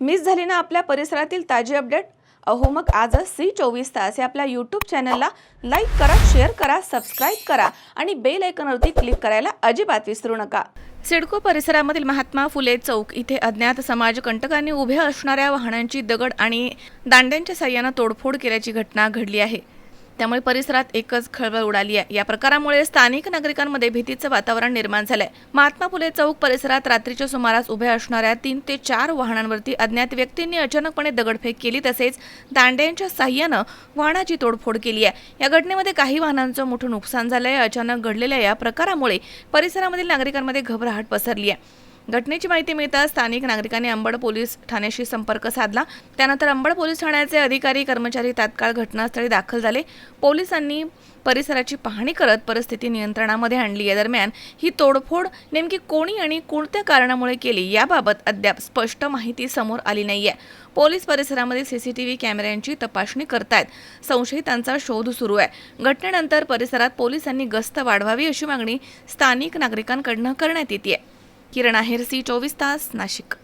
Miss झाली ना आपल्या परिसरातील ताजी अपडेट? अहो मग आजच C24 तास या आपल्या यूट्यूब चॅनलला लाईक करा, शेअर करा, सबस्क्राईब करा आणि बेल आयकॉनवरती क्लिक करायला अजिबात विसरू नका। सिडको परिसरामधील महात्मा फुले चौक इथे अज्ञात समाजकंटकांनी उभ्या असणाऱ्या वाहनांची दगड आणि दांड्यांच्या साह्याने तोडफोड केल्याची घटना घडली आहे। त्यामुळे परिसरात एकच खळबळ उडाली आहे। या प्रकारामुळे स्थानिक नागरिकांमध्ये भीतीचे वातावरण निर्माण झाले आहे। महात्मा फुले चौक परिसरात रात्रीच्या सुमारास उभ्या असणाऱ्या 3 ते 4 वाहनांवरती अज्ञात व्यक्तींनी अचानकपणे दगडफेक केली, तसेच दांड्यांच्या साह्याने वाहनाची तोडफोड केली आहे। या घटनेमध्ये काही वाहनांचं मोठं नुकसान झालं आहे। अचानक घडलेल्या या प्रकारामुळे परिसरामधील नागरिकांमध्ये घबराहट पसरली आहे। घटनेची माहिती मिळताच स्थानिक नागरिकांनी अंबड पोलीस ठाण्याशी संपर्क साधला। त्यानंतर अंबड पोलीस ठाण्याचे अधिकारी कर्मचारी तात्काळ घटनास्थळी दाखल झाले। पोलिसांनी परिसराची पाहणी करत परिस्थिती नियंत्रणामध्ये आणली। या दरम्यान ही तोडफोड नेमकी कोणी आणि कोणत्या कारणामुळे केली याबाबत अद्याप स्पष्ट माहिती समोर आली नाहीये। पोलीस परिसरामध्ये सीसीटीव्ही कॅमेऱ्यांची तपासणी करतायत। संशयितांचा शोध सुरू आहे। घटनेनंतर परिसरात पोलिसांनी गस्त वाढवावी अशी मागणी स्थानिक नागरिकांकडून करण्यात येते। किरण आहेर, C24 तास, नाशिक।